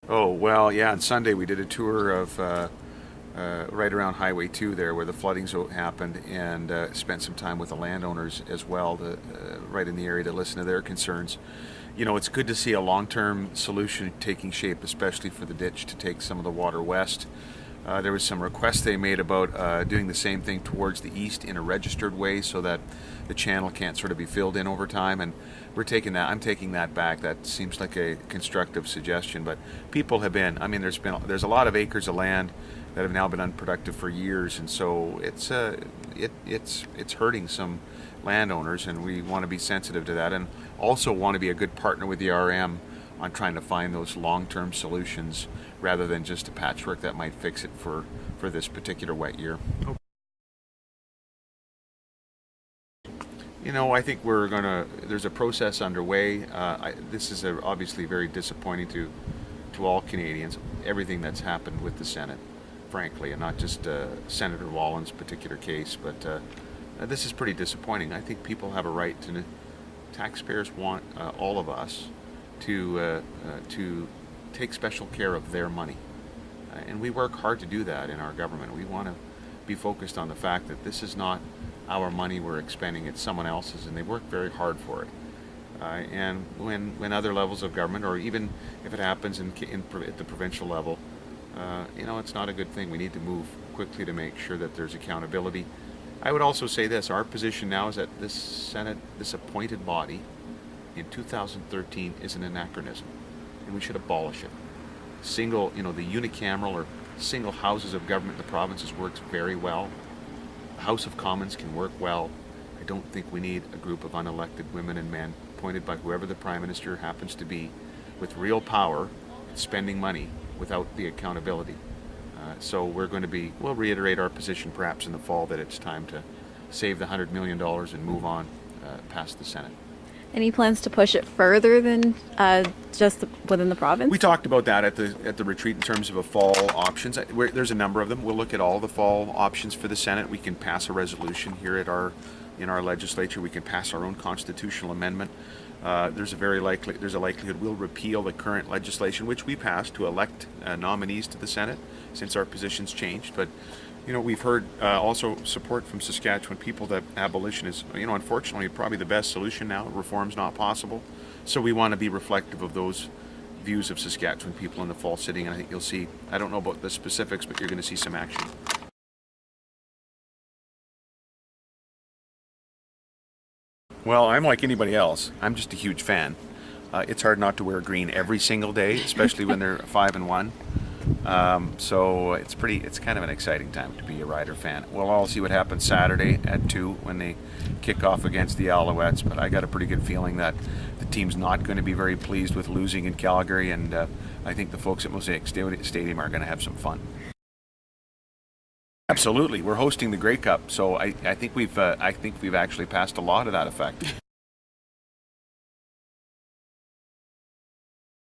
Oh, well, yeah, on Sunday we did a tour of right around Highway 2 there where the floodings happened and spent some time with the landowners as well, right in the area to listen to their concerns. You know, it's good to see a long-term solution taking shape, especially for the ditch to take some of the water west. There was some requests they made about doing the same thing towards the east in a registered way so that the channel can't sort of be filled in over time. And I'm taking that back. That seems like a constructive suggestion. But people have been, I mean, there's a lot of acres of land that have now been unproductive for years, and so it's hurting some landowners, and we want to be sensitive to that, and also want to be a good partner with the RM on trying to find those long-term solutions rather than just a patchwork that might fix it for this particular wet year. You know, I think there's a process underway. This is obviously very disappointing to all Canadians, everything that's happened with the Senate, frankly, and not just Senator Wallin's particular case, but this is pretty disappointing. I think people have a right to, taxpayers want all of us to take special care of their money. And we work hard to do that in our government. We want to be focused on the fact that this is not our money we're expending, it's someone else's, and they work very hard for it. And when other levels of government, or even if it happens at the provincial level, you know, it's not a good thing. We need to move quickly to make sure that there's accountability. I would also say this, our position now is that this Senate, this appointed body in 2013 is an anachronism, and we should abolish it. The unicameral or single houses of government in the provinces works very well. The House of Commons can work well. I don't think we need a group of unelected women and men appointed by whoever the Prime Minister happens to be with real power spending money without the accountability. So we'll reiterate our position perhaps in the fall that it's time to save the $100 million and move on past the Senate. Any plans to push it further than just within the province? We talked about that at the retreat in terms of a fall options. There's a number of them. We'll look at all the fall options for the Senate. We can pass a resolution here in our legislature. We can pass our own constitutional amendment. There's a likelihood we'll repeal the current legislation which we passed to elect nominees to the Senate since our positions changed. But you know, we've heard also support from Saskatchewan people that abolition is, you know, unfortunately probably the best solution now. Reform's not possible. So we want to be reflective of those views of Saskatchewan people in the fall sitting, and I think you'll see, I don't know about the specifics, but you're going to see some action. Well, I'm like anybody else. I'm just a huge fan. It's hard not to wear green every single day, especially when they're 5-1. So it's kind of an exciting time to be a Rider fan. We'll all see what happens Saturday at 2 when they kick off against the Alouettes, but I got a pretty good feeling that the team's not going to be very pleased with losing in Calgary, and I think the folks at Mosaic Stadium are going to have some fun. Absolutely, we're hosting the Grey Cup, so I think we've actually passed a law to that effect.